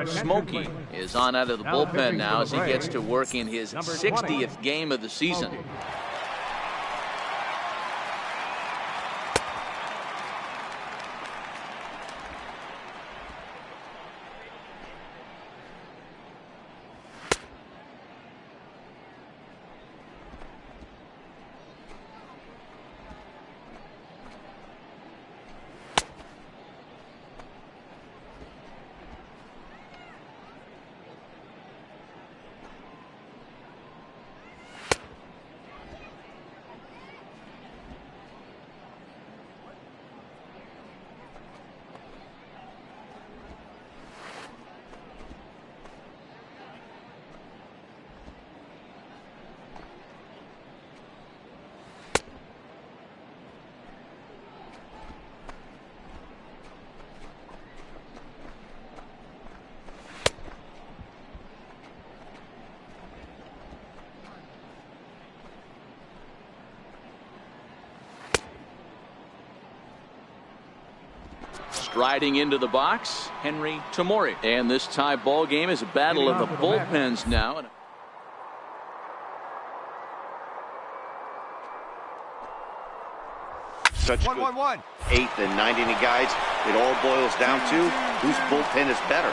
Smokey is on out of the bullpen now as he gets to work in his 60th game of the season. Striding into the box, Henry Tamori. And this tie ball game is a battle of the bullpens now. Such 1-1-1. 8th and 9th inning guys. It all boils down to whose bullpen is better.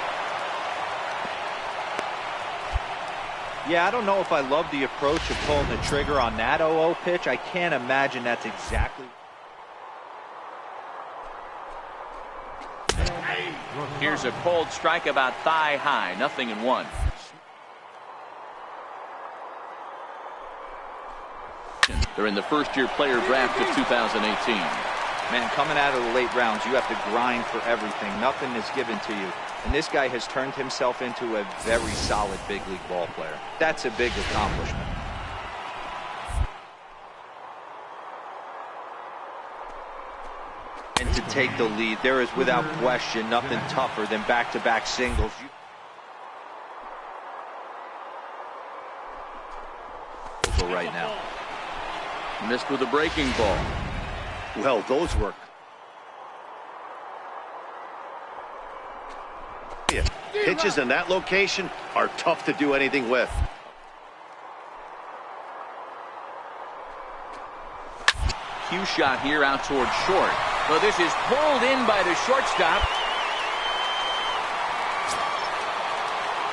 Yeah, I don't know if I love the approach of pulling the trigger on that 0-0 pitch. I can't imagine that's exactly. Here's a cold strike about thigh high, 0-1. They're in the first-year player draft of 2018. Man, coming out of the late rounds, you have to grind for everything. Nothing is given to you. And this guy has turned himself into a very solid big league ball player. That's a big accomplishment. And to take the lead, there is without question nothing tougher than back-to-back singles. Right now. Missed with a breaking ball. Well, those work. Yeah. Pitches in that location are tough to do anything with. Cue shot here out towards short. Well, this is pulled in by the shortstop.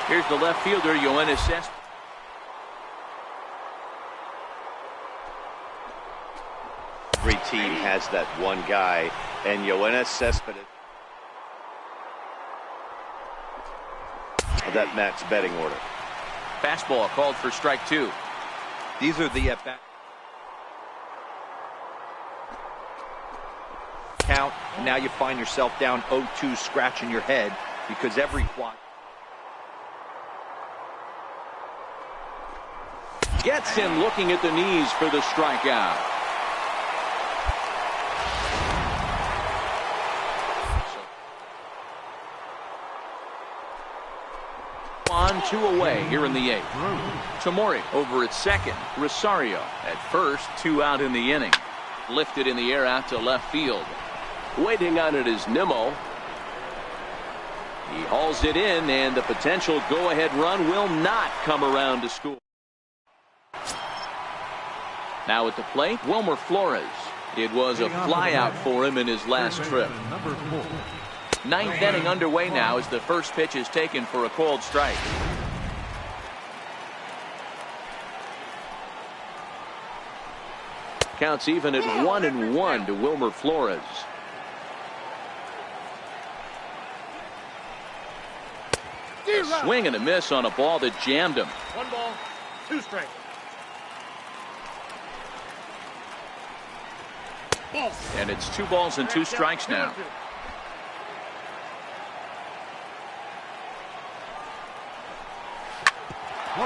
Here's the left fielder, Yoenis Cespedes. Every team has that one guy, and Yoenis Cespedes that Matt's betting order. Fastball called for strike 2. These are the at-bat count, and now you find yourself down 0-2, scratching your head because every fly gets him looking at the knees for the strikeout. On 2 away here in the 8th. Tamori over at second. Rosario at first. 2 out in the inning. Lifted in the air out to left field. Waiting on it is Nimmo. He hauls it in, and the potential go-ahead run will not come around to score. Now at the plate, Wilmer Flores. It was a flyout for him in his last trip. 9th inning underway now as the first pitch is taken for a called strike. Counts even at 1-1 to Wilmer Flores. A swing and a miss on a ball that jammed him. 1 ball, 2 strikes. And it's 2 balls and 2 strikes now.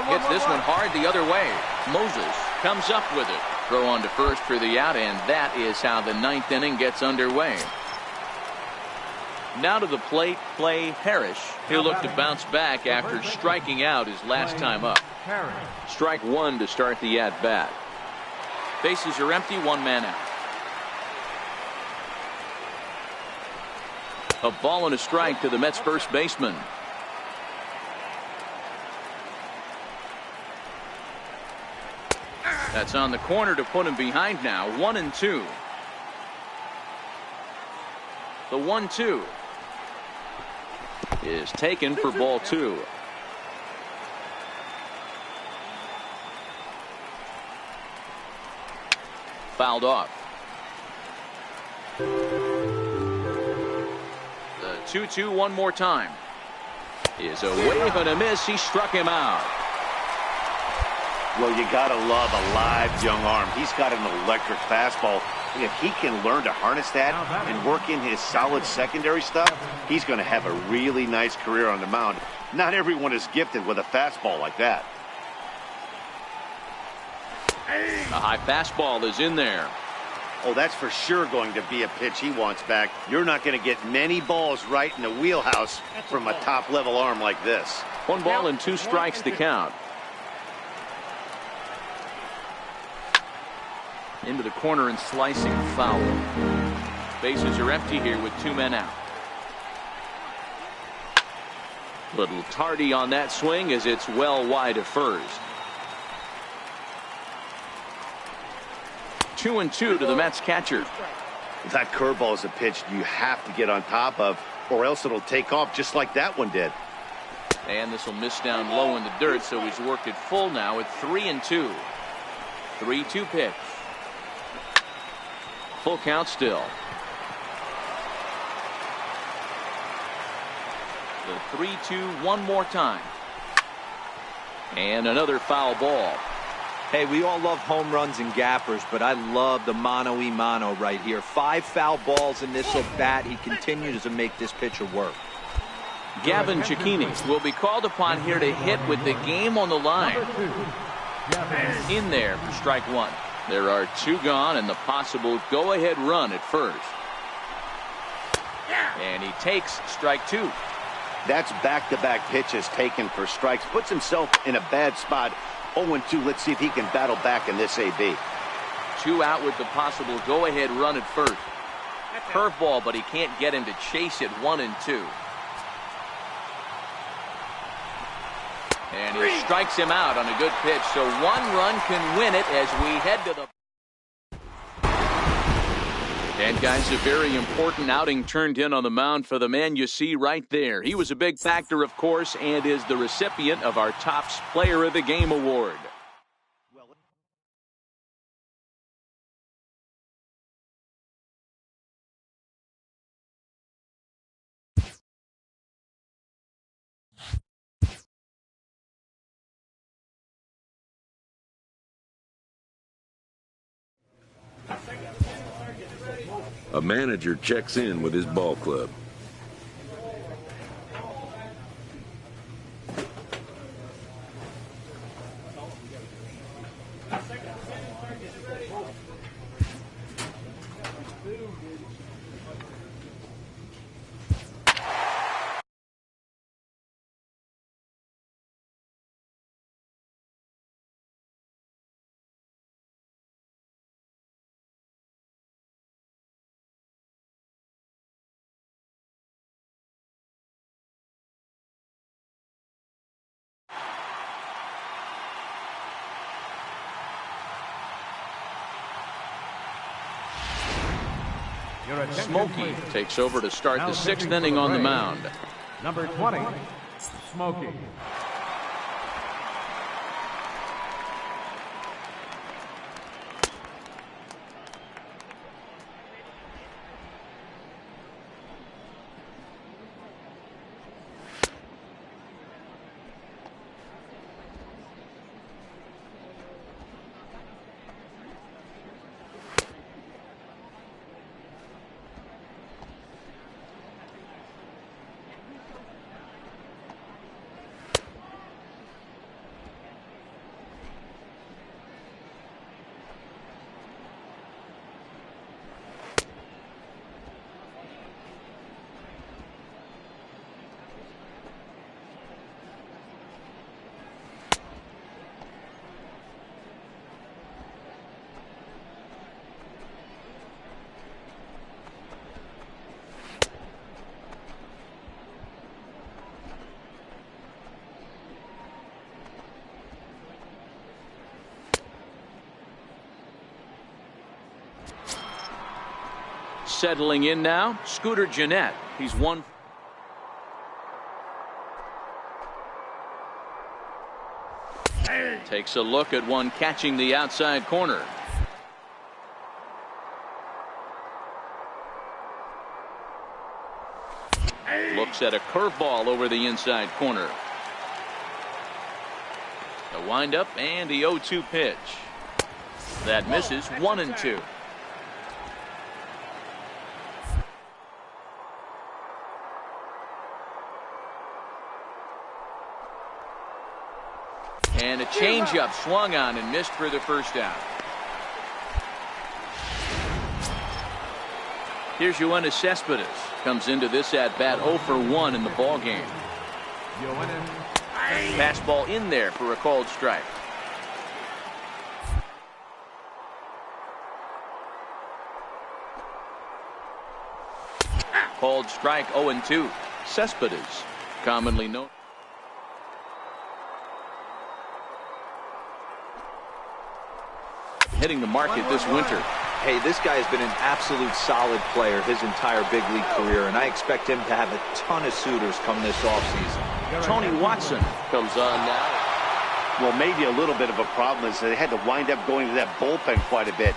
Hits this one hard the other way. Moses comes up with it. Throw on to first for the out, and that is how the 9th inning gets underway. Now to the plate, Clay Parrish. He'll look to bounce back after striking out his last time up. Strike 1 to start the at-bat. Bases are empty, 1 man out. A ball and a strike to the Mets first baseman. That's on the corner to put him behind now. 1-2. The 1-2 is taken for ball 2. Fouled off. The 2-2 one more time. Is a wave and a miss. He struck him out. Well, you gotta love a live young arm. He's got an electric fastball. And if he can learn to harness that and work in his solid secondary stuff, he's going to have a really nice career on the mound. Not everyone is gifted with a fastball like that. A high fastball is in there. Oh, that's for sure going to be a pitch he wants back. You're not going to get many balls right in the wheelhouse from a top-level arm like this. 1 ball and 2 strikes to count. Into the corner and slicing foul. Bases are empty here with 2 men out. Little tardy on that swing as it's well wide of first. 2-2 to the Mets catcher. That curveball is a pitch you have to get on top of, or else it'll take off just like that one did. And this will miss down low in the dirt, so he's worked it full now at 3-2. 3-2 pitch. Full count still. The 3-2 one more time. And another foul ball. Hey, we all love home runs and gappers, but I love the mano-y-mano right here. 5 foul balls in this at bat. He continues to make this pitcher work. Gavin Cecchini will be called upon here to hit with the game on the line. In there for strike 1. There are 2 gone and the possible go-ahead run at first. And he takes strike 2. That's back-to-back pitches taken for strikes. Puts himself in a bad spot. 0-2. Let's see if he can battle back in this AB. 2 out with the possible go-ahead run at first. Curveball, but he can't get him to chase it. 1-2. And he strikes him out on a good pitch, so 1 run can win it as we head to the... And guys, a very important outing turned in on the mound for the man you see right there. He was a big factor, of course, and is the recipient of our Topps Player of the Game award. A manager checks in with his ball club. Smokey takes over to start the 6th inning on the mound. Number 20, Smokey. Settling in now, Scooter Gennett. He's one. Takes a look at one catching the outside corner. Looks at a curveball over the inside corner. The windup and the 0-2 pitch. That misses. 1-2. And a changeup swung on and missed for the first down. Here's Yoenis Cespedes. Comes into this at bat 0 for 1 in the ball game. Fastball in there for a called strike. Called strike 0-2. Cespedes, commonly known. Hitting the market this winter. Hey, this guy has been an absolute solid player his entire big league career, and I expect him to have a ton of suitors come this offseason. Tony Watson comes on now. Well, maybe a little bit of a problem is they had to wind up going to that bullpen quite a bit.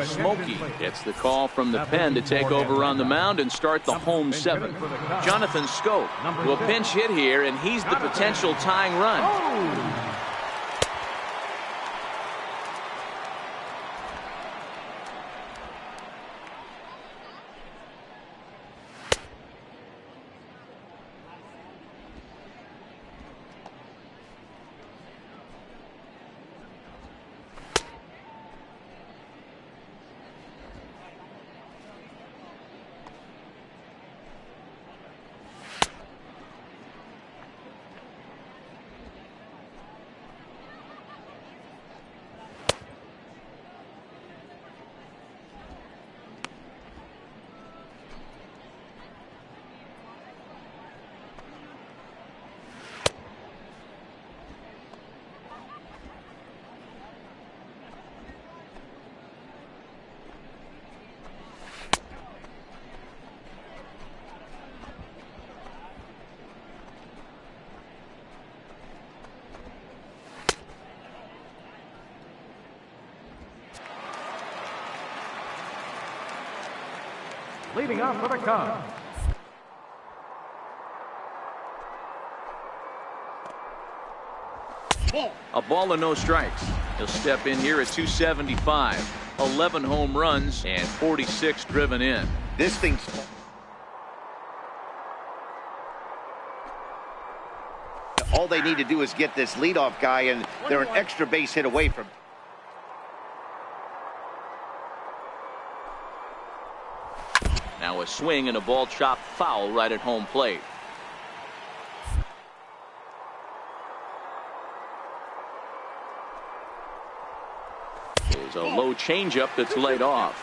Smokey gets the call from the pen to take over on the mound and start the home 7. Jonathan Scope will pinch hit here, and he's the potential tying run. Leading off for the Cubs. A ball and no strikes. He'll step in here at 275. 11 home runs and 46 driven in. This thing's... all they need to do is get this leadoff guy, and they're an extra base hit away from... Now a swing and a ball chopped foul right at home plate. There's a low changeup that's laid off.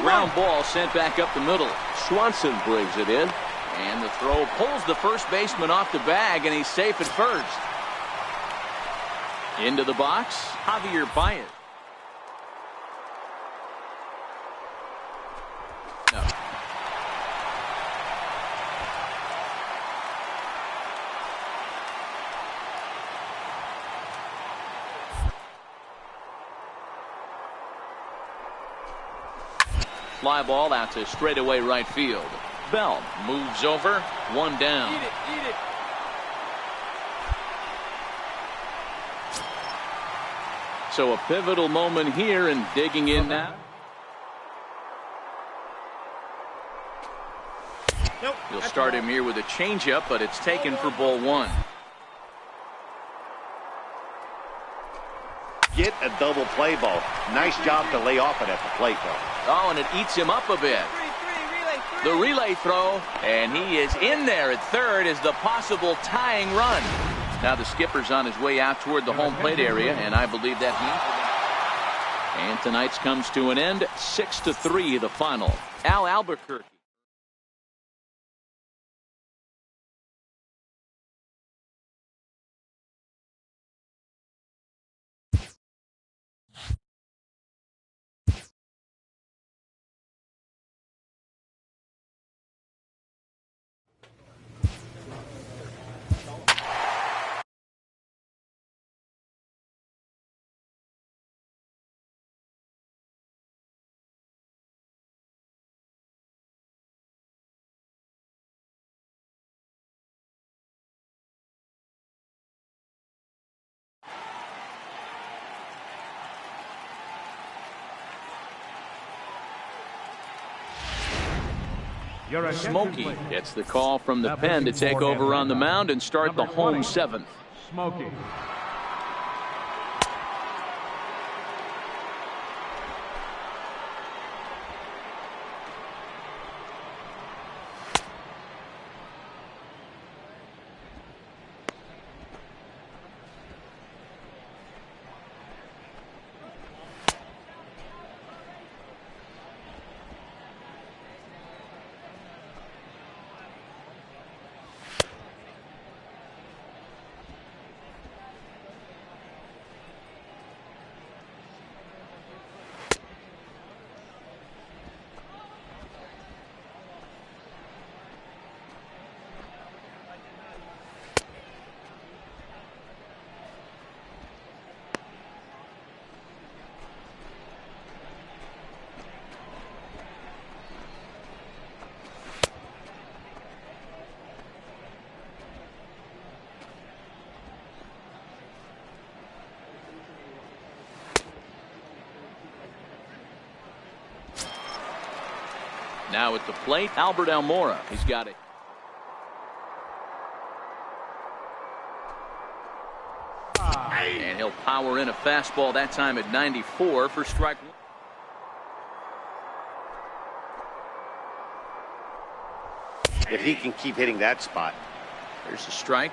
Ground ball sent back up the middle. Swanson brings it in. And the throw pulls the first baseman off the bag, and he's safe at first. Into the box, Javier Baez. No. Fly ball out to straightaway right field. Bell moves over, one down. Eat it. So a pivotal moment here, and digging in now. Nope. He'll start him here with a changeup, but it's taken for ball one. Get a double play ball. Nice job to lay off it at the plate, though. Oh, and it eats him up a bit. The relay throw, and he is in there at third as the possible tying run. Now the skipper's on his way out toward the home plate area, and I believe that means. And tonight's comes to an end, 6-3 the final. Al Albuquerque. Smokey gets the call from the pen to take over on the mound and start the home seventh. Smokey. Now at the plate, Albert Almora. He's got it. And he'll power in a fastball that time at 94 for strike one. If he can keep hitting that spot. There's a strike.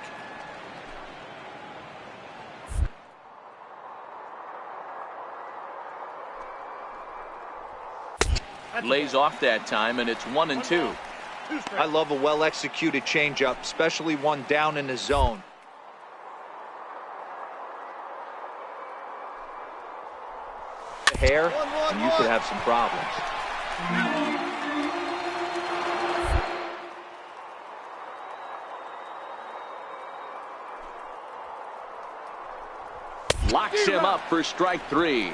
Lays off that time, and it's 1-2. I love a well-executed changeup, especially one down in the zone. Hair, and you could have some problems. Locks him up for strike three.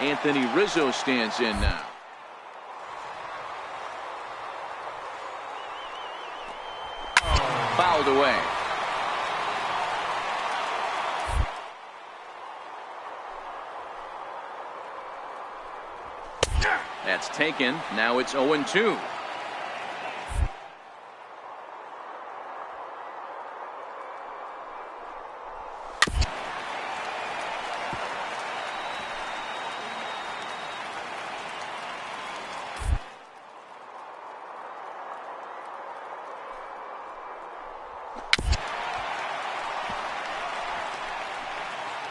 Anthony Rizzo stands in now. Fouled away. That's taken. Now it's 0-2.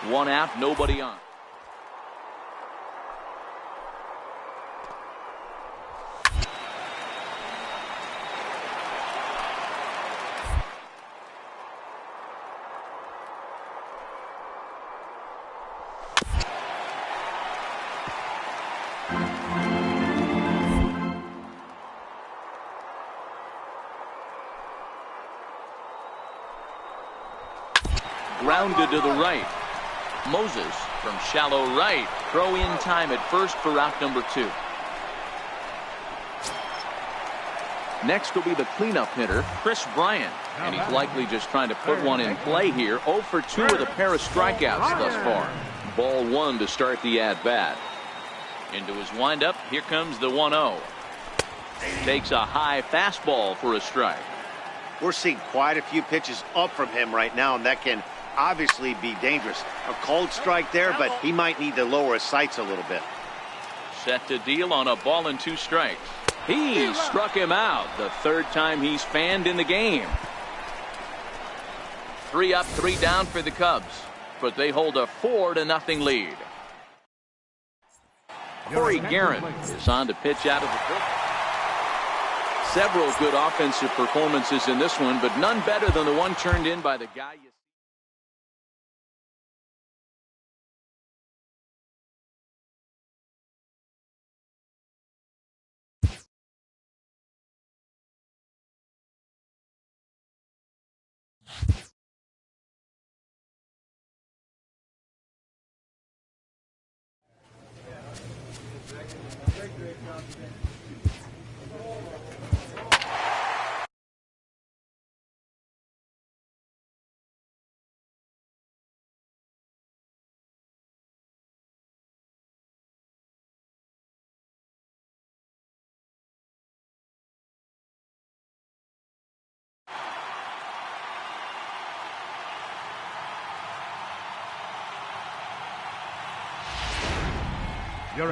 One out, nobody on. Grounded to the right. Moses From shallow right, throw in time at first for out number 2. Next will be the cleanup hitter, Chris Bryant. And he's likely just trying to put one in play here. 0 for 2 with a pair of strikeouts thus far. Ball 1 to start the at-bat. Into his windup, here comes the 1-0. Takes a high fastball for a strike. We're seeing quite a few pitches up from him right now, and that can obviously be dangerous. A cold strike there, but he might need to lower his sights a little bit. Set to deal on a ball and 2 strikes. He struck him out, the 3rd time he's fanned in the game. 3 up, 3 down for the Cubs, but they hold a 4-0 lead. Corey Guerin is on to pitch out of the bullpen. Several good offensive performances in this one, but none better than the one turned in by the guy you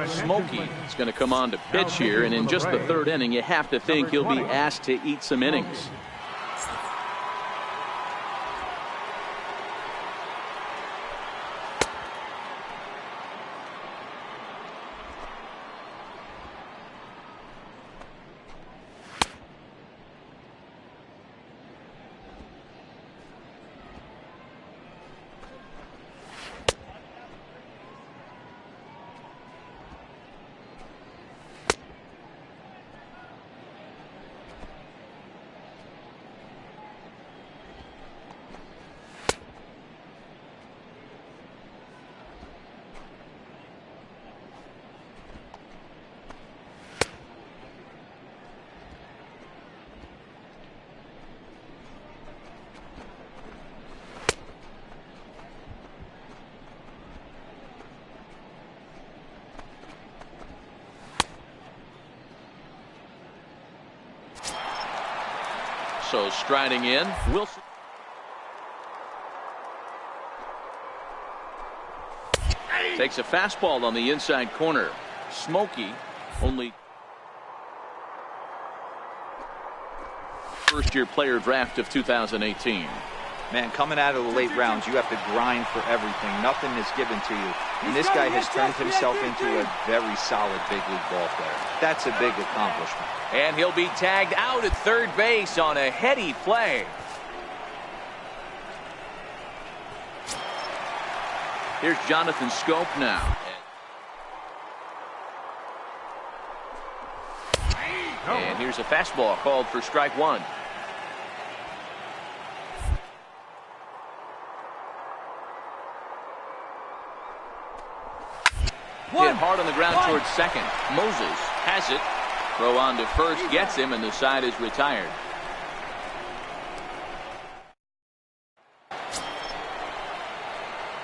Smokey is going to come on to pitch here, and in just the 3rd inning, you have to think he'll be asked to eat some innings. So striding in, Wilson. Takes a fastball on the inside corner. Smokey only first-year player draft of 2018. Man, coming out of the late rounds, you have to grind for everything. Nothing is given to you. And this guy has turned himself into a very solid big league ball player. That's a big accomplishment. And he'll be tagged out at 3rd base on a heady play. Here's Jonathan Scope now. And here's a fastball called for strike 1. Hit hard on the ground towards second. Moses has it. Throw on to first, gets him, and the side is retired.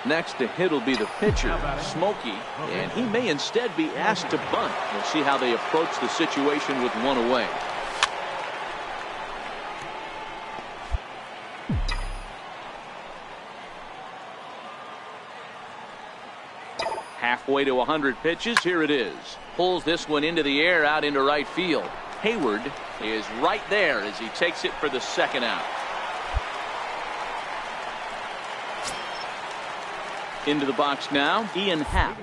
Next to hit will be the pitcher, Smokey, and he may instead be asked to bunt. We'll see how they approach the situation with 1 away. Halfway to 100 pitches. Here it is. Pulls this one into the air out into right field. Hayward is right there as he takes it for the 2nd out. Into the box now, Ian Happ.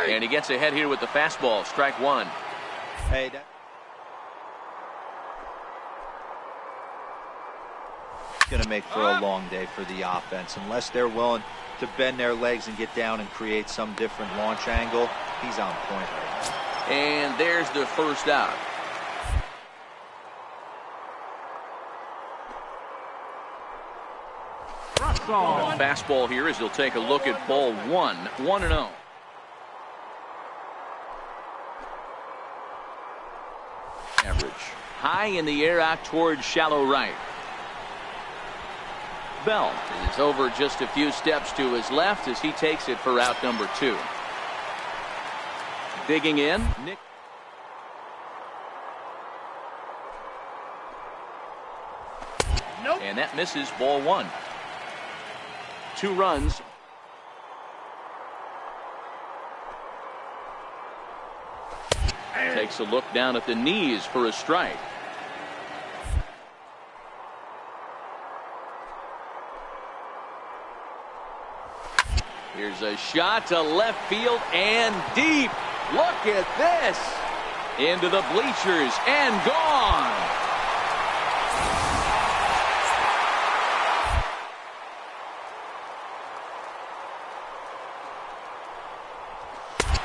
And he gets ahead here with the fastball. Strike 1. Hey, going to make for a long day for the offense. Unless they're willing to bend their legs and get down and create some different launch angle, he's on point right now. And there's the 1st out. Ball. Fastball here as he'll take a look at ball one. 1-0. Average. High in the air out towards shallow right. Bell is over just a few steps to his left as he takes it for out number 2. Digging in, Nick. Nope. And that misses ball 1. 2 runs. Takes a look down at the knees for a strike. Here's a shot to left field and deep. Look at this. Into the bleachers and gone.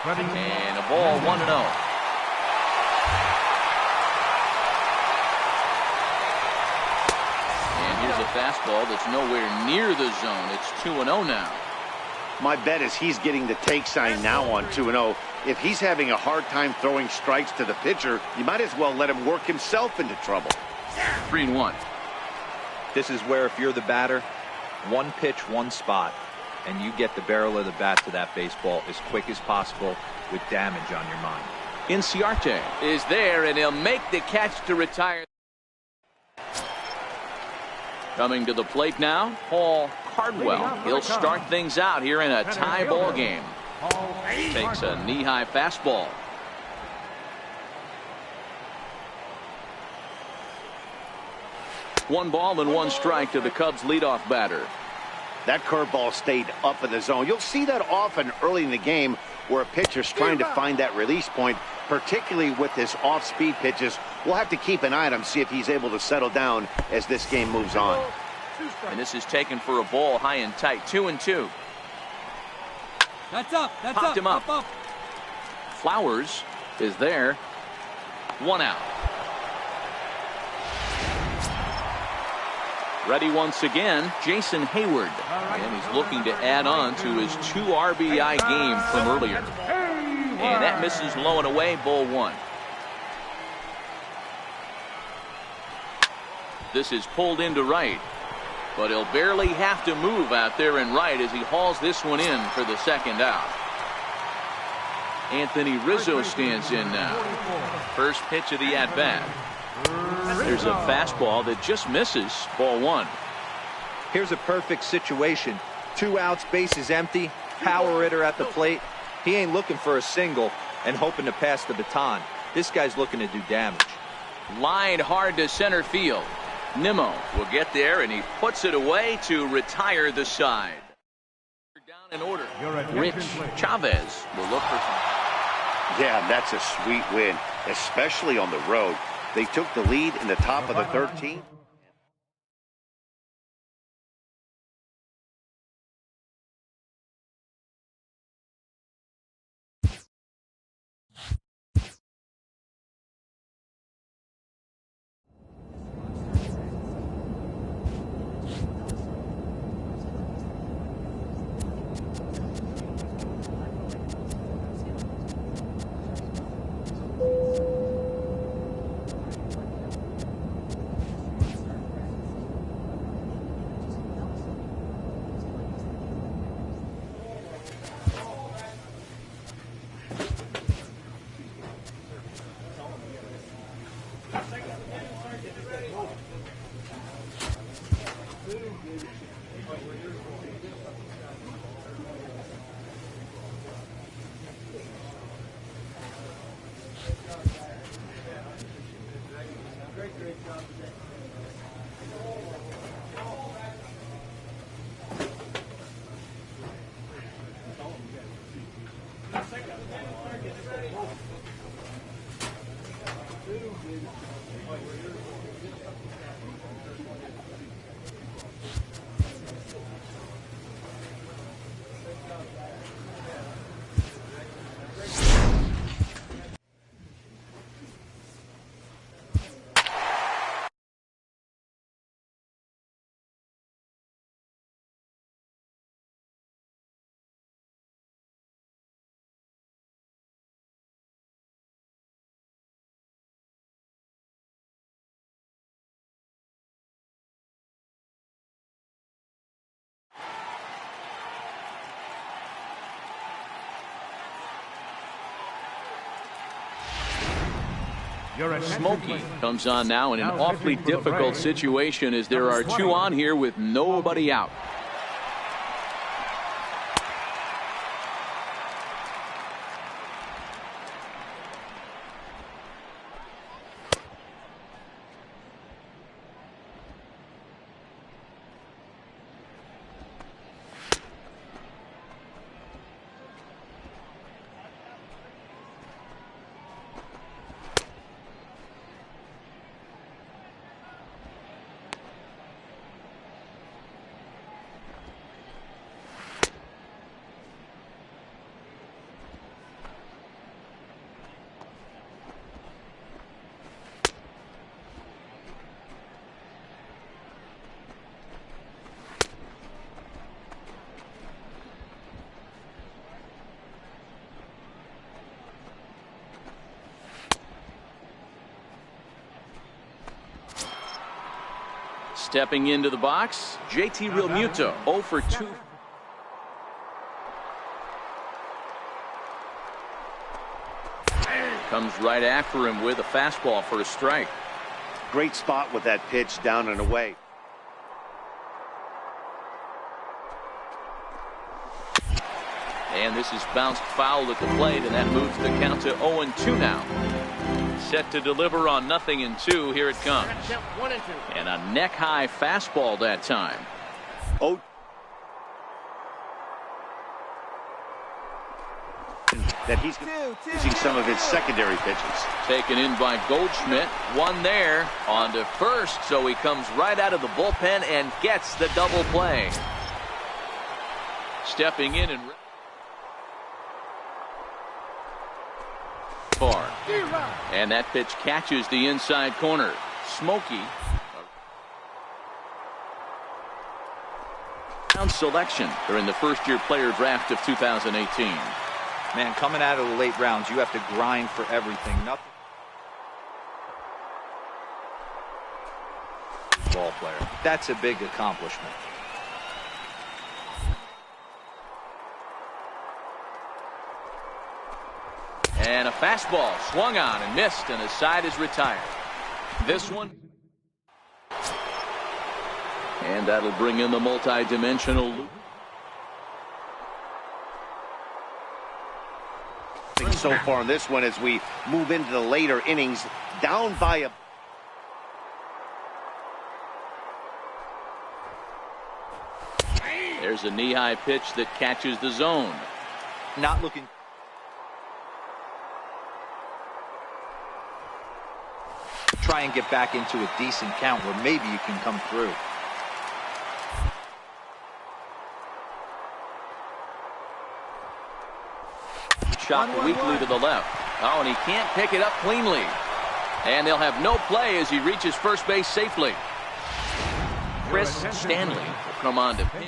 And a ball 1-0. And here's a fastball that's nowhere near the zone. It's 2-0 now. My bet is he's getting the take sign now on 2-0. If he's having a hard time throwing strikes to the pitcher, you might as well let him work himself into trouble. 3-1. This is where if you're the batter, one pitch, one spot, and you get the barrel of the bat to that baseball as quick as possible with damage on your mind. Inciarte is there, and he'll make the catch to retire. Coming to the plate now, Paul Cardwell. He'll start things out here in a tie ball game. Takes a knee-high fastball. One ball and one strike to the Cubs leadoff batter. That curveball stayed up in the zone. You'll see that often early in the game where a pitcher's trying to find that release point, particularly with his off-speed pitches. We'll have to keep an eye on him, see if he's able to settle down as this game moves on. And this is taken for a ball high and tight. 2-2. That's up. That's Popped up. him up. Up. Flowers is there. 1 out. Ready once again, Jason Hayward. And he's looking to add on to his 2 RBI game from earlier. And that misses low and away, ball 1. This is pulled into right. But he'll barely have to move out there in right as he hauls this one in for the second out. Anthony Rizzo stands in now. First pitch of the at-bat. There's a fastball that just misses, ball 1. Here's a perfect situation. 2 outs, bases empty, power hitter at the plate. He ain't looking for a single and hoping to pass the baton. This guy's looking to do damage. Line hard to center field. Nimmo will get there, and he puts it away to retire the side. Down in order. Rich Chavez will look for some. Yeah, that's a sweet win, especially on the road. They took the lead in the top of the 13th. Smokey comes on now in an awfully difficult situation as there are two on here with nobody out. Stepping into the box, JT Realmuto, 0 for 2. Comes right after him with a fastball for a strike. Great spot with that pitch down and away. And this is bounced foul at the plate, and that moves the count to 0-2 now. Set to deliver on 0-2. Here it comes. And a neck-high fastball that time. Oh. That he's using some of his secondary pitches. Taken in by Goldschmidt. One there on to first, so he comes right out of the bullpen and gets the double play. Stepping in and far. And that pitch catches the inside corner. Smokey. Round selection during the first-year player draft of 2018. Man, coming out of the late rounds, you have to grind for everything. Nothing. Ball player. That's a big accomplishment. And a fastball swung on and missed, and his side is retired. This one. And that'll bring in the multi-dimensional loop. So far in this one, as we move into the later innings, down by a... There's a knee-high pitch that catches the zone. Not looking. Try and get back into a decent count where maybe you can come through. Shot weakly to the left. Oh, and he can't pick it up cleanly. And they'll have no play as he reaches first base safely. Chris Stanley will come on to pin.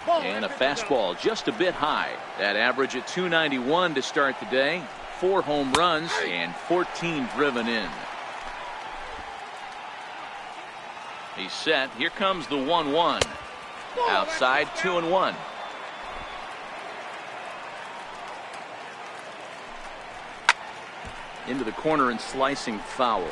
And a fastball just a bit high. That average at 291 to start the day. 4 home runs and 14 driven in. He's set. Here comes the 1-1. Outside, 2-1. Into the corner and slicing foul.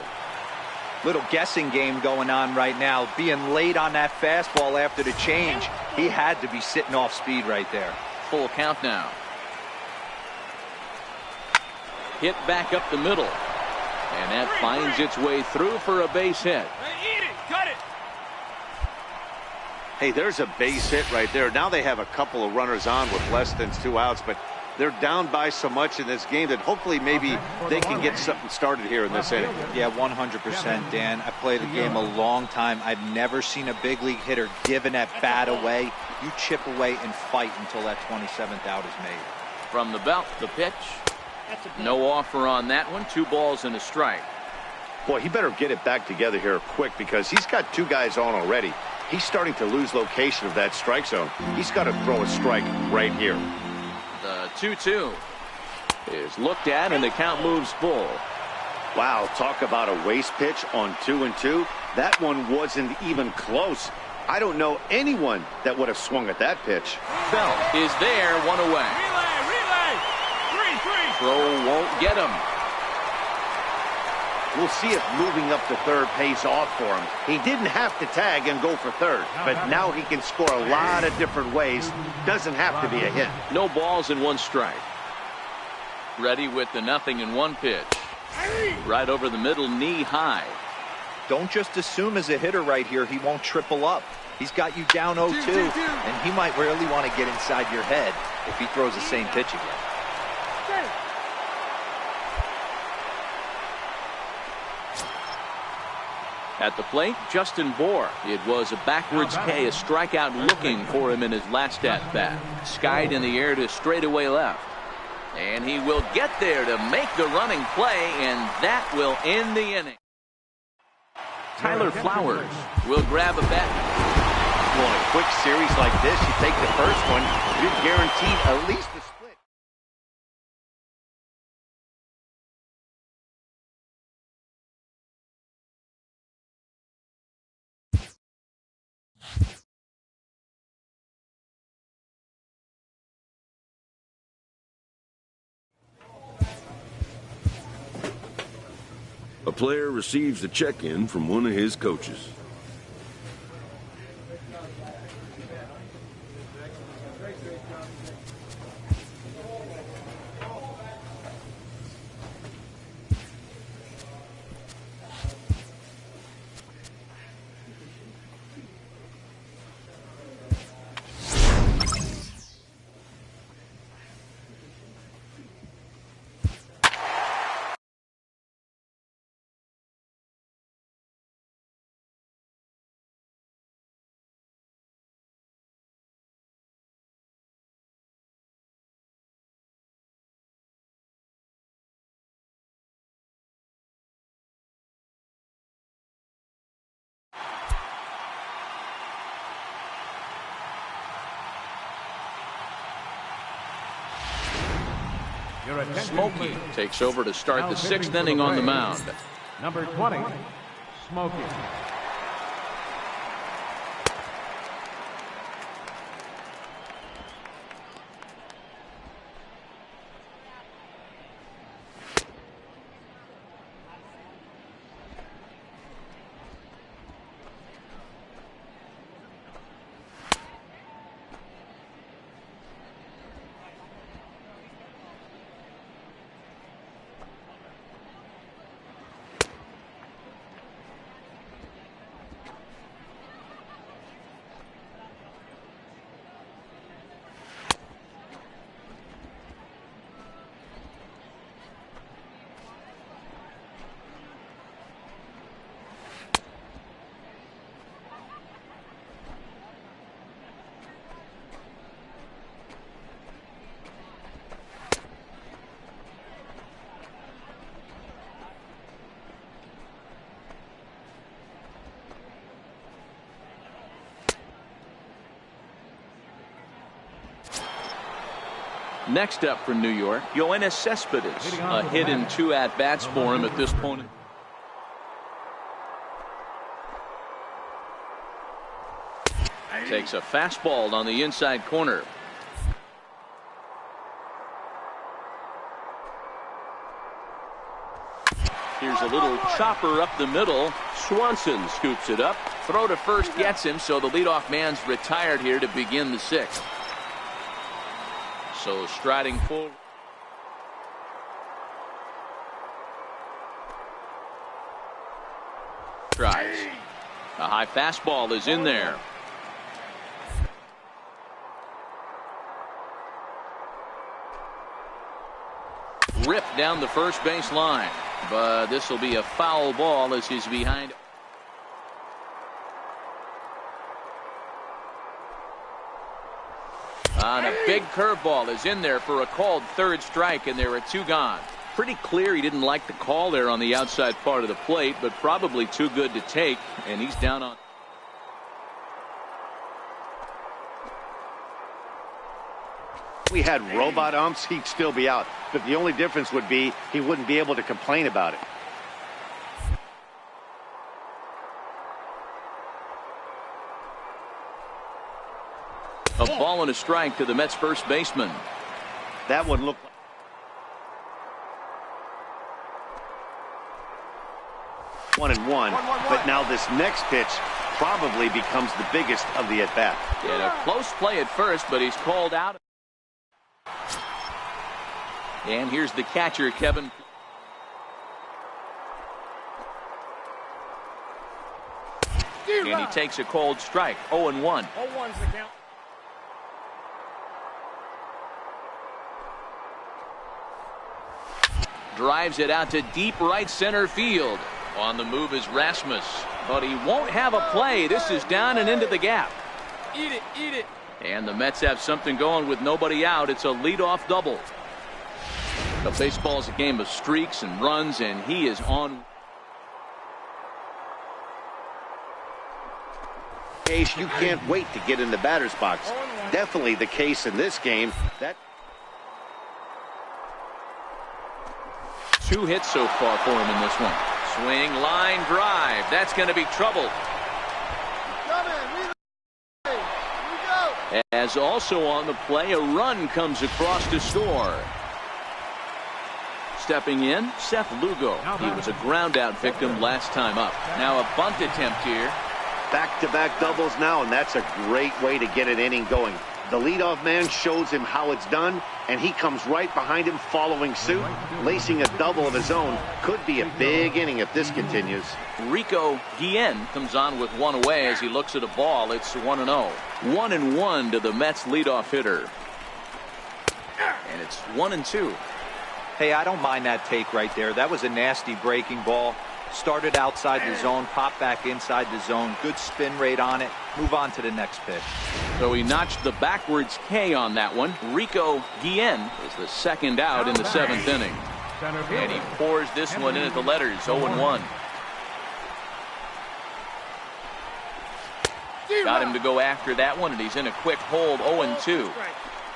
Little guessing game going on right now. Being late on that fastball after the change. He had to be sitting off speed right there. Full count now. Hit back up the middle. And that finds its way through for a base hit. Hey, there's a base hit right there. Now they have a couple of runners on with less than 2 outs, but they're down by so much in this game that hopefully maybe they can get something started here in this inning. Yeah, 100%, Dan. I played the game a long time. I've never seen a big league hitter give an at-bat away. You chip away and fight until that 27th out is made. From the belt, the pitch. No offer on that one. 2 balls and a strike. Boy, he better get it back together here quick because he's got 2 guys on already. He's starting to lose location of that strike zone. He's got to throw a strike right here. The 2-2 is looked at, and the count moves full. Wow, talk about a waste pitch on 2-2. That one wasn't even close. I don't know anyone that would have swung at that pitch. Bell is there, 1 away. Throw won't get him. We'll see if moving up to third pays off for him. He didn't have to tag and go for third, but now he can score a lot of different ways. Doesn't have to be a hit. No balls and 1 strike. Ready with the 0-1 pitch. Right over the middle, knee high. Don't just assume as a hitter right here he won't triple up. He's got you down 0-2, and he might really want to get inside your head if he throws the same pitch again. At the plate, Justin Bohr. It was a backwards K, a strikeout looking for him in his last at-bat. Skied in the air to straightaway left. And he will get there to make the running play, and that will end the inning. Tyler Flowers will grab a bat. Well, in a quick series like this, you take the first one, you're guaranteed at least a split. A player receives a check-in from one of his coaches. Smokey takes over to start the 6th inning on the mound. Number 20, Smokey. Next up for New York, Yoenis Cespedes. A hit in 2 at-bats for him at this point. Takes a fastball on the inside corner. Here's a little chopper up the middle. Swanson scoops it up. Throw to first gets him, so the leadoff man's retired here to begin the 6th. So striding forward. Tries. A high fastball is in there. Ripped down the first base line. But this will be a foul ball as he's behind. And a big curveball is in there for a called 3rd strike, and there are 2 gone. Pretty clear he didn't like the call there on the outside part of the plate, but probably too good to take, and he's down on. If we had robot umps, he'd still be out. But the only difference would be he wouldn't be able to complain about it. A ball and a strike to the Mets first baseman. That one looked like. 1-1, but now this next pitch probably becomes the biggest of the at-bat. Yeah, a close play at first, but he's called out. And here's the catcher, Kevin. And he takes a cold strike. 0-1. 0-1's the count. Drives it out to deep right center field. On the move is Rasmus, but he won't have a play. This is down and into the gap. Eat it, eat it. And the Mets have something going with nobody out. It's a leadoff double. The baseball is a game of streaks and runs, and he is on. Case, you can't wait to get in the batter's box. Definitely the case in this game. That 2 hits so far for him in this one. Swing, line drive. That's going to be trouble. As also on the play, a run comes across to score. Stepping in, Seth Lugo. He was a ground-out victim last time up. Now a bunt attempt here. back-to-back doubles now, and that's a great way to get an inning going. The leadoff man shows him how it's done, and he comes right behind him following suit. Lacing a double of his own could be a big inning if this continues. Rico Guillen comes on with one away as he looks at a ball. It's 1-0. 1-1 to the Mets leadoff hitter. And it's 1-2. Hey, I don't mind that take right there. That was a nasty breaking ball. Started outside the zone, popped back inside the zone. Good spin rate on it. Move on to the next pitch. So he notched the backwards K on that one. Rico Guillen is the second out in the 7th inning. And he pours this one in at the letters. 0-1. Got him to go after that one, and he's in a quick hold. 0-2.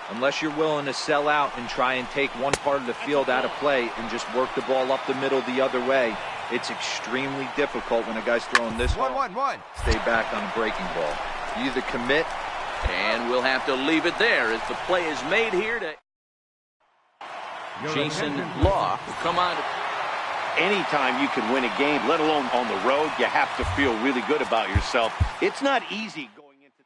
Unless you're willing to sell out and try and take one part of the field out of play and just work the ball up the middle the other way, it's extremely difficult when a guy's throwing this one. Stay back on a breaking ball. You either commit, and we'll have to leave it there as the play is made here to Jason Law. Come on. Anytime you can win a game, let alone on the road, you have to feel really good about yourself. It's not easy going into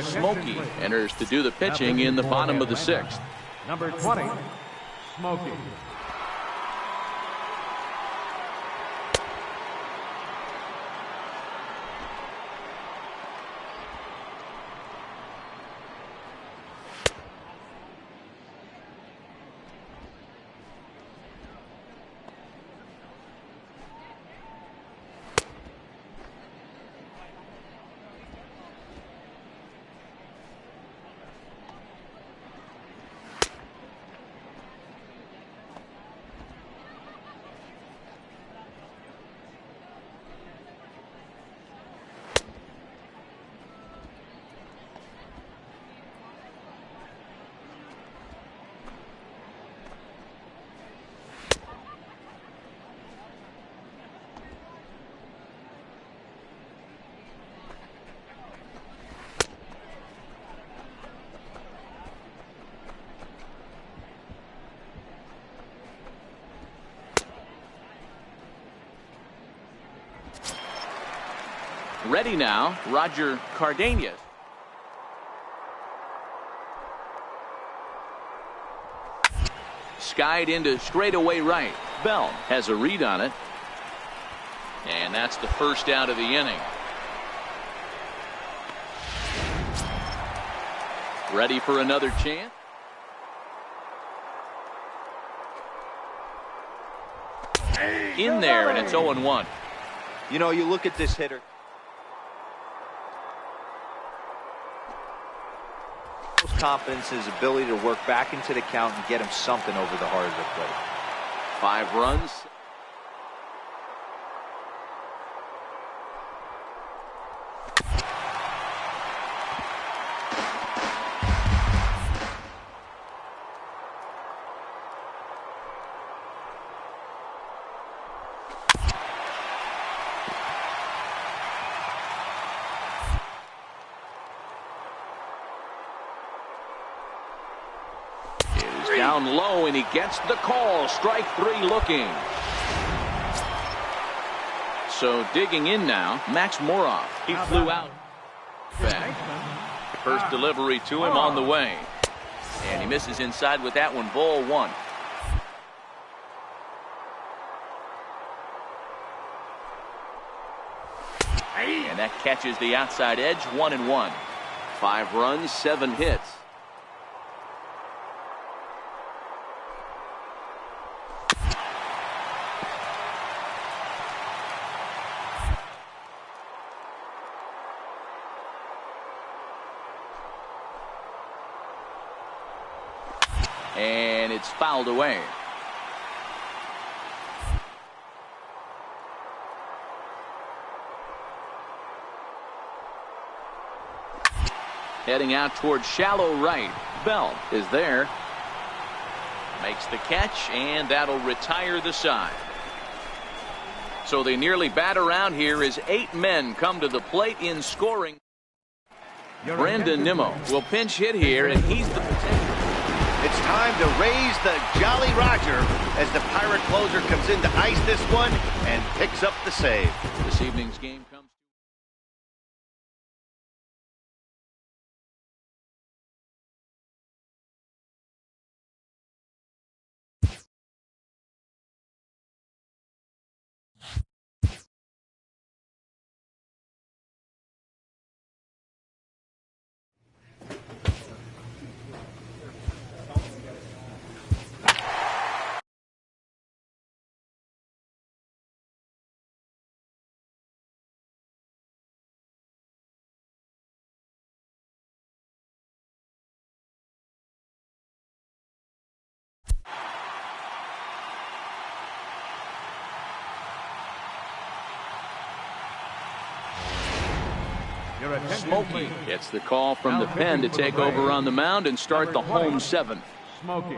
Smokey enters to do the pitching in the bottom of the 6th. Number 20, Smokey. Ready now, Roger Cardenas. Skied into straightaway right. Bell has a read on it. And that's the first out of the inning. Ready for another chance. In there, and it's 0-1. You know, you look at this hitter. Most confidence in his ability to work back into the count and get him something over the heart of the plate. 5 runs. Down low, and he gets the call. Strike 3 looking. So digging in now, Max Moroff. He flew out. Back. First delivery to him on the way. And he misses inside with that one. Ball 1. And that catches the outside edge. 1-1. 5 runs, 7 hits. And it's fouled away. Heading out towards shallow right. Bell is there. Makes the catch, and that'll retire the side. So they nearly bat around here as 8 men come to the plate in scoring. Brandon Nimmo will pinch hit here, and he's the potential. It's time to raise the Jolly Roger as the Pirate closer comes in to ice this one and picks up the save. This evening's game comes. Smokey gets the call from the pen to take over on the mound and start the home 7th. Smokey.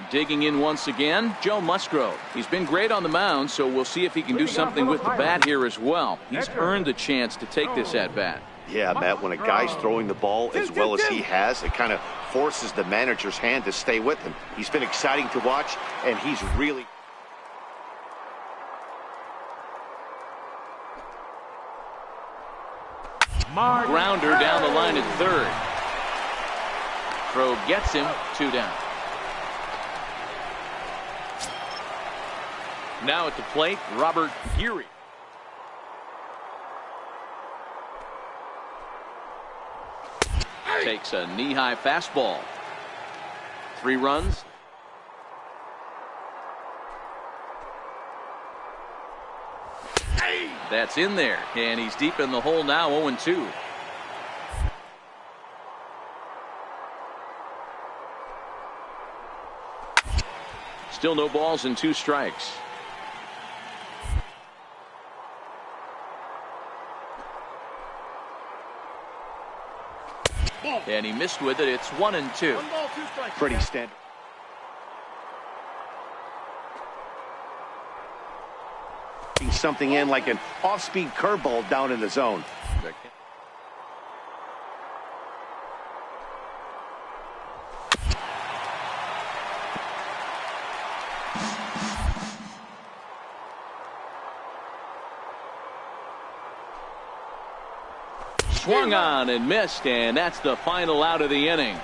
Digging in once again, Joe Musgrove. He's been great on the mound, so we'll see if he can do something with the bat here as well. He's earned the chance to take this at-bat. Yeah, Matt, when a guy's throwing the ball as well as he has, it kind of forces the manager's hand to stay with him. He's been exciting to watch, and he's really... Grounder down the line at third. Throw gets him, 2 down. Now at the plate, Robert Geary. Takes a knee-high fastball. 3 runs. That's in there, and he's deep in the hole now, 0-2. Still no balls and 2 strikes. And he missed with it. It's 1-2. 1 ball, 2 strikes. Pretty standard. Something in like an off-speed curveball down in the zone. Swung on and missed, and that's the final out of the inning.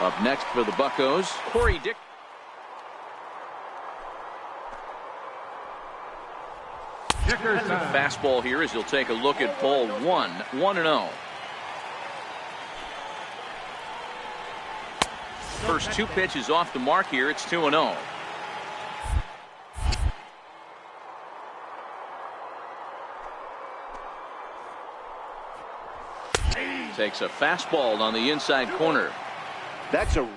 Up next for the Buccos, Corey Dick. Fastball here as he'll take a look at ball 1, 1-0. First 2 pitches off the mark here. It's 2-0. Takes a fastball on the inside corner. That's a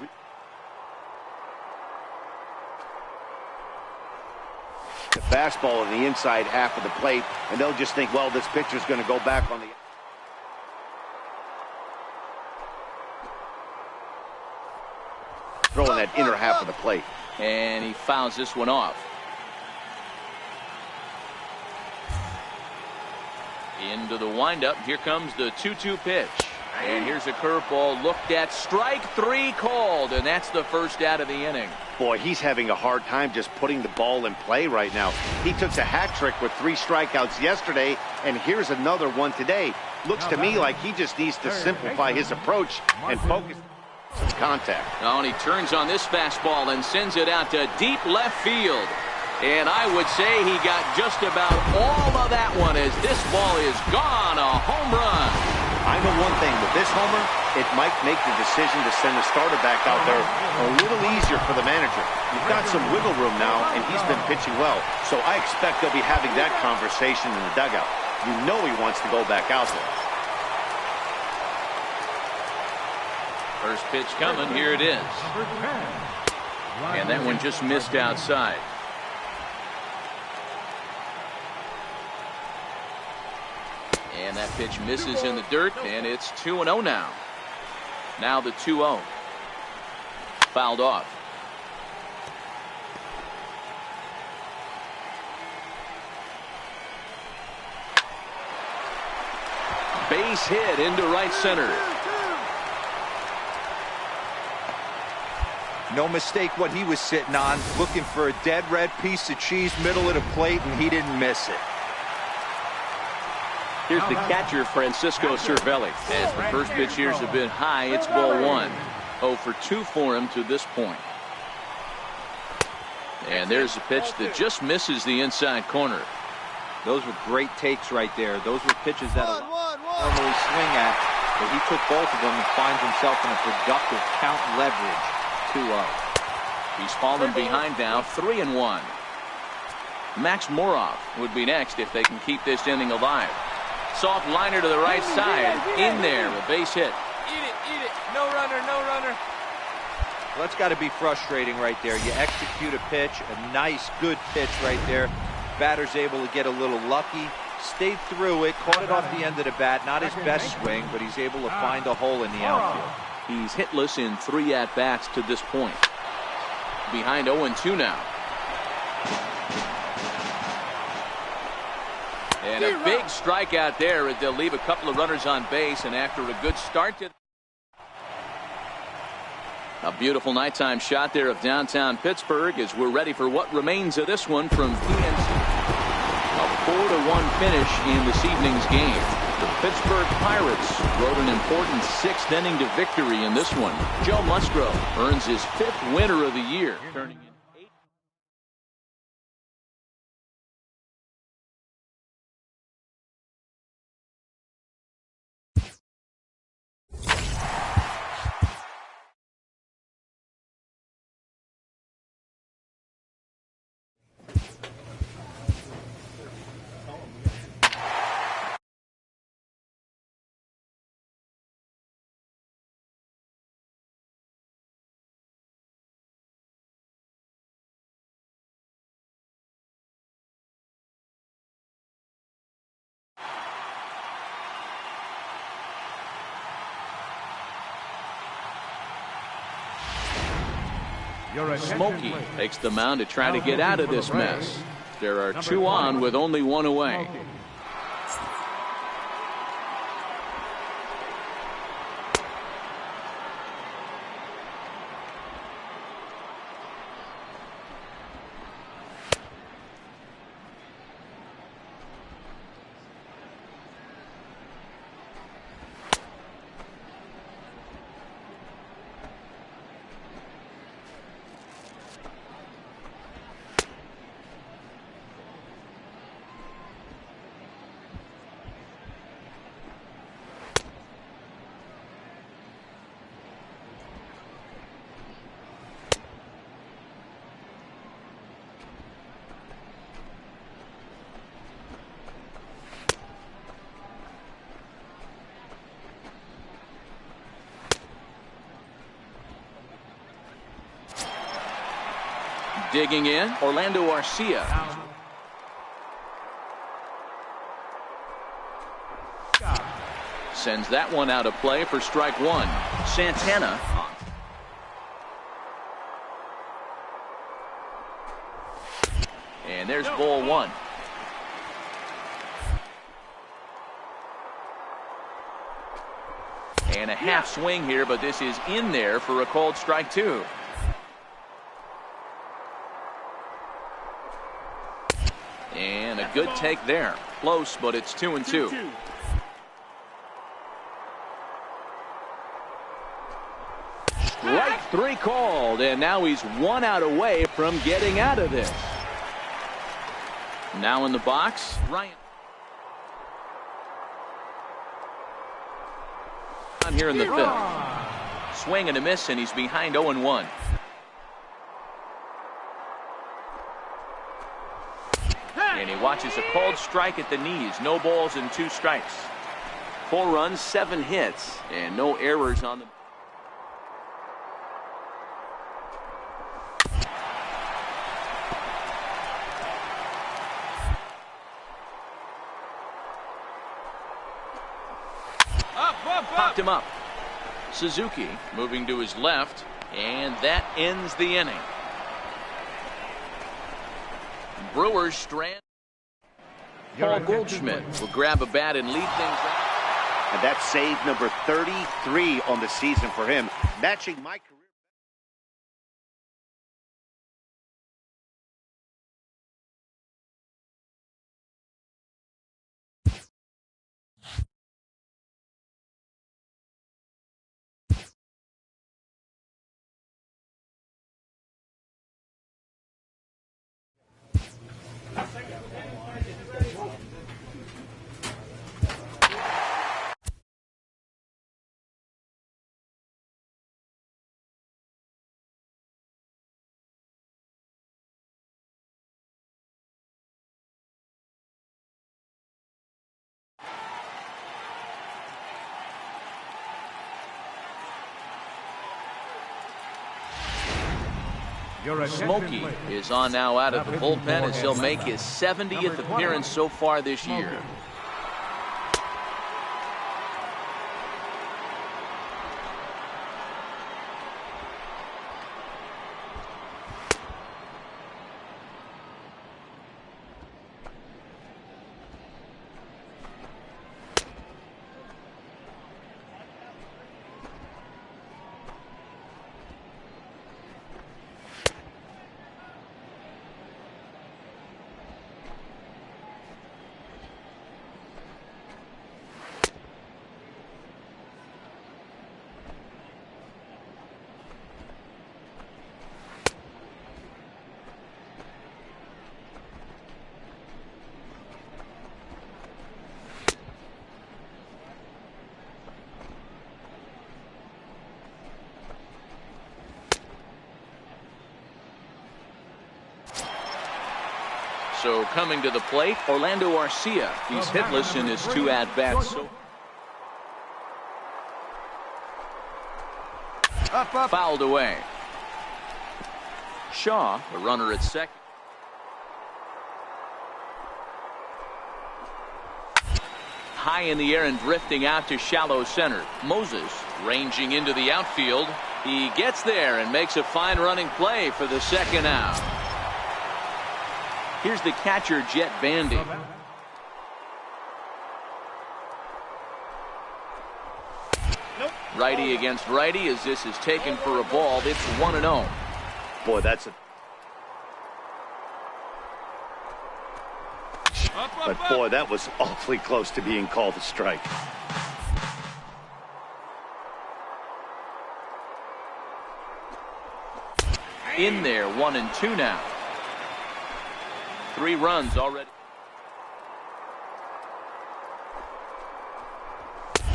fastball on the inside half of the plate, and they'll just think, well, this pitcher's going to go back on the throwing that inner half of the plate. And he fouls this one off. Into the windup. Here comes the 2-2 pitch. And here's a curveball looked at. Strike 3 called, and that's the first out of the inning. Boy, he's having a hard time just putting the ball in play right now. He took a hat trick with 3 strikeouts yesterday, and here's another one today. Looks to me like he just needs to simplify his approach and focus on contact. Oh, and he turns on this fastball and sends it out to deep left field. And I would say he got just about all of that one as this ball is gone. A home run. I know one thing, with this homer, it might make the decision to send the starter back out there a little easier for the manager. You've got some wiggle room now, and he's been pitching well. So I expect they'll be having that conversation in the dugout. You know he wants to go back out there. First pitch coming. Here it is. And that one just missed outside. And that pitch misses in the dirt, and it's 2-0 now. Now the 2-0. Fouled off. Base hit into right center. No mistake what he was sitting on, looking for a dead red piece of cheese middle of the plate, and he didn't miss it. Here's the catcher, Francisco Cervelli. As the first pitch here is a bit high, it's ball 1. 0 for 2 for him to this point. And there's a pitch that just misses the inside corner. Those were great takes right there. Those were pitches that a normally swing at, but he took both of them and finds himself in a productive count leverage. 2-0. He's fallen behind now, 3-1. Max Moroff would be next if they can keep this inning alive. Soft liner to the right side. In there, a base hit. Eat it. No runner, no runner. Well, that's got to be frustrating right there. You execute a pitch, a nice, good pitch right there. Batter's able to get a little lucky. Stayed through it, caught it off the end of the bat. Not his best swing, but he's able to find a hole in the outfield. He's hitless in 3 at-bats to this point. Behind 0-2 now. And a big strikeout there as they'll leave a couple of runners on base, and after a good start to a beautiful nighttime shot there of downtown Pittsburgh as we're ready for what remains of this one from PNC. A 4-1 finish in this evening's game. The Pittsburgh Pirates rode an important 6th inning to victory in this one. Joe Musgrove earns his 5th winner of the year, turning Your attention, Smokey please. takes the mound to try to get out of this mess. There are 2 on with only 1 away. Smokey. Digging in, Orlando Arcia. Sends that one out of play for strike 1. Santana. And there's ball 1. And a half swing here, but this is in there for a called strike 2. And a good take there. Close, but it's 2-2. Strike 3 called, and now he's 1 out away from getting out of this. Now in the box, Ryan. On here in the 5th. Swing and a miss, and he's behind 0-1. And he watches a called strike at the knees. No balls and 2 strikes. 4 runs, 7 hits, and no errors on them. Popped him up. Suzuki moving to his left, and that ends the inning. Brewers strand. Paul Goldschmidt will grab a bat and lead things up. And that's save number 33 on the season for him, matching my career. Smokey is on now out of the bullpen as he'll make his 70th appearance so far this year. So coming to the plate, Orlando Arcia. He's hitless in his 2 at-bats. Fouled away. Shaw, the runner at second. High in the air and drifting out to shallow center. Moses ranging into the outfield. He gets there and makes a fine running play for the second out. Here's the catcher, Jet Bandy. Righty against righty as this is taken for a ball. It's 1-0. Boy, that's a... But boy, that was awfully close to being called a strike. In there, 1-2 now. 3 runs already.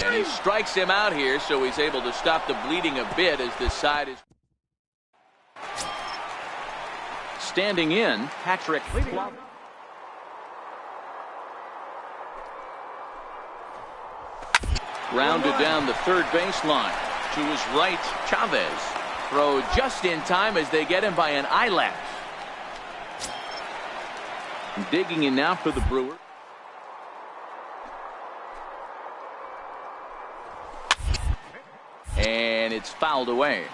And he strikes him out here, so he's able to stop the bleeding a bit as this side is standing in. Patrick grounded down the third baseline. To his right, Chavez. Throw just in time as they get him by an eyelash. Digging in now for the Brewers. And it's fouled away.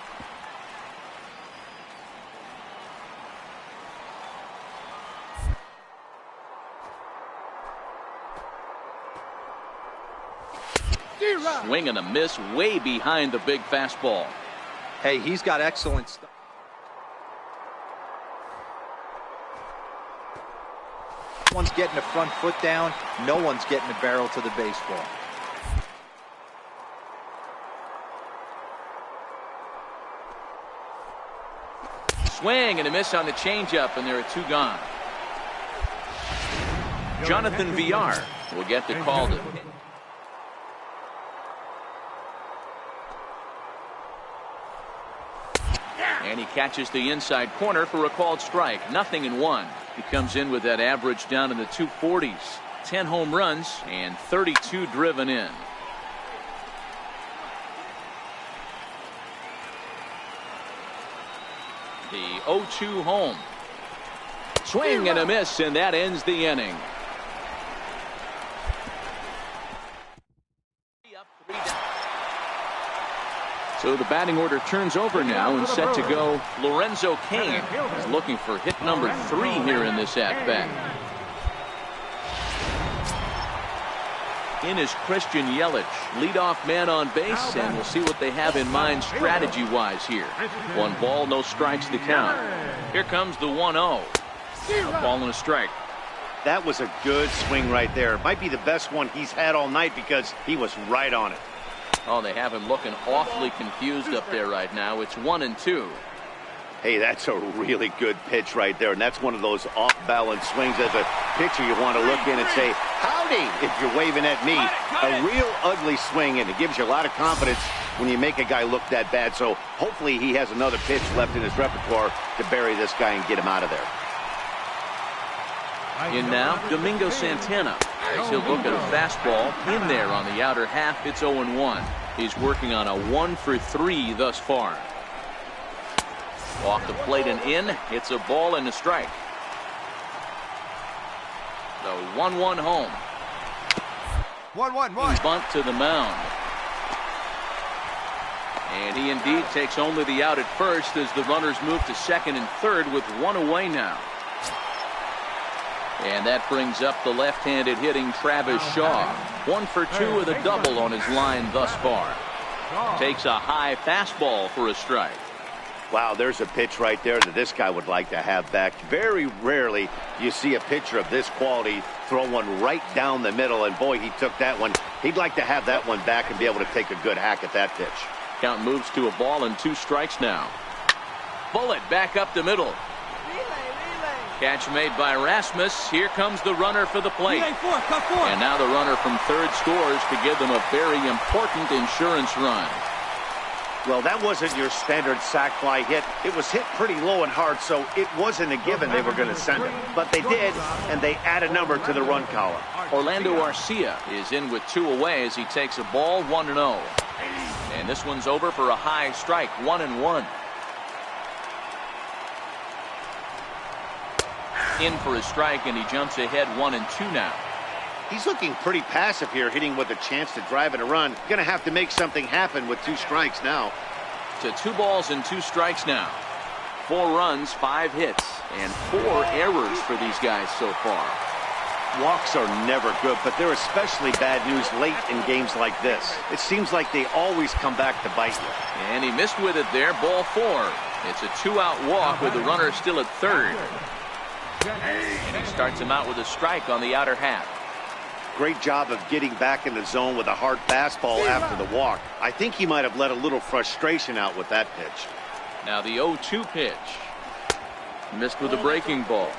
Swing and a miss way behind the big fastball. Hey, he's got excellent stuff. No one's getting the front foot down. No one's getting the barrel to the baseball. Swing and a miss on the changeup, and there are 2 gone. Jonathan Villar will get the call to hit. And he catches the inside corner for a called strike. 0-1. He comes in with that average down in the 240s. 10 home runs and 32 driven in. The 0-2 home. Swing and a miss, and that ends the inning. So the batting order turns over now and set to go. Lorenzo Cain is looking for hit number 3 here in this at-bat. In is Christian Yelich, leadoff man on base, and we'll see what they have in mind strategy-wise here. 1 ball, no strikes to count. Here comes the 1-0. A ball and a strike. That was a good swing right there. Might be the best one he's had all night because he was right on it. Oh, they have him looking awfully confused up there right now. It's 1-2. Hey, that's a really good pitch right there, and that's one of those off-balance swings. As a pitcher, you want to look in and say, howdy, if you're waving at me. A real ugly swing, and it gives you a lot of confidence when you make a guy look that bad. So hopefully he has another pitch left in his repertoire to bury this guy and get him out of there. In now, Domingo Santana. As he'll look at a fastball in there on the outer half. It's 0-1. He's working on a 1-for-3 thus far. Off the plate and in. It's a ball and a strike. The 1-1 home. 1-1-1. Bunt to the mound. And he indeed takes only the out at first as the runners move to second and third with 1 away now. And that brings up the left-handed hitting Travis Shaw. 1 for 2 with a double on his line thus far. Takes a high fastball for a strike. Wow, there's a pitch right there that this guy would like to have back. Very rarely you see a pitcher of this quality throw one right down the middle, and boy, he took that one. He'd like to have that one back and be able to take a good hack at that pitch. Count moves to a ball and 2 strikes now. Bullet back up the middle. Catch made by Rasmus. Here comes the runner for the plate. And now the runner from third scores to give them a very important insurance run. Well, that wasn't your standard sac fly hit. It was hit pretty low and hard, so it wasn't a given they were going to send it. But they did, and they add a number to the run column. Orlando Arcia is in with 2 away as he takes a ball, 1-0. And this one's over for a high strike, 1-1. In for a strike, and he jumps ahead 1-2 now. He's looking pretty passive here, hitting with a chance to drive in a run. Going to have to make something happen with 2 strikes now. To 2 balls and 2 strikes now. 4 runs, 5 hits, and 4 errors for these guys so far. Walks are never good, but they're especially bad news late in games like this. It seems like they always come back to bite you. And he missed with it there, ball 4. It's a 2-out walk with the runner still at third. And he starts him out with a strike on the outer half. Great job of getting back in the zone with a hard fastball after the walk. I think he might have let a little frustration out with that pitch. Now the 0-2 pitch. Missed with a breaking ball.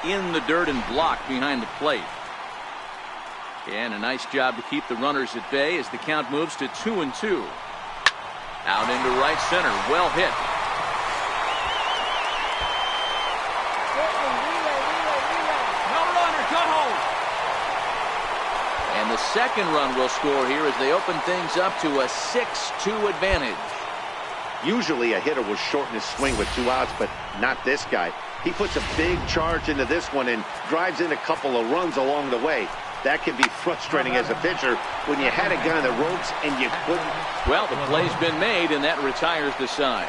In the dirt and blocked behind the plate. And a nice job to keep the runners at bay as the count moves to 2-2. Out into right center. Well hit. No runner, go home. And the second run will score here as they open things up to a 6-2 advantage. Usually a hitter will shorten his swing with 2 outs, but not this guy. He puts a big charge into this one and drives in a couple of runs along the way. That can be frustrating as a pitcher when you had a guy on the ropes and you couldn't. Well, the play's been made, and that retires the side.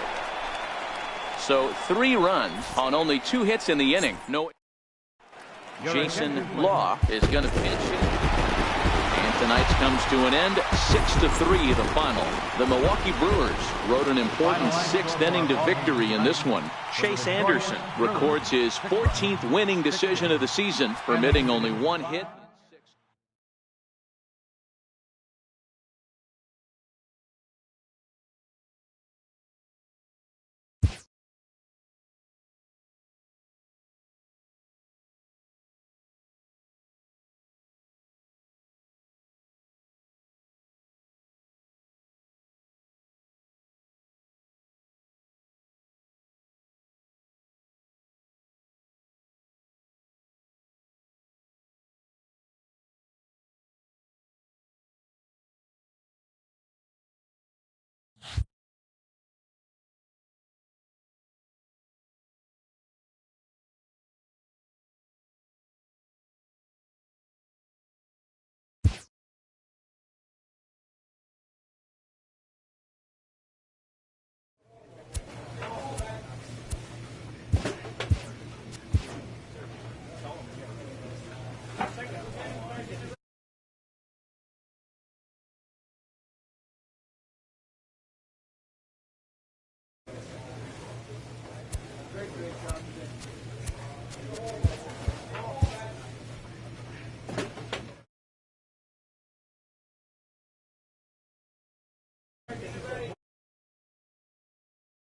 So 3 runs on only 2 hits in the inning. No. Jason Law is going to pitch. And tonight's comes to an end. 6-3 the final. The Milwaukee Brewers rode an important 6th inning to victory in this one. Chase Anderson records his 14th winning decision of the season, permitting only 1 hit.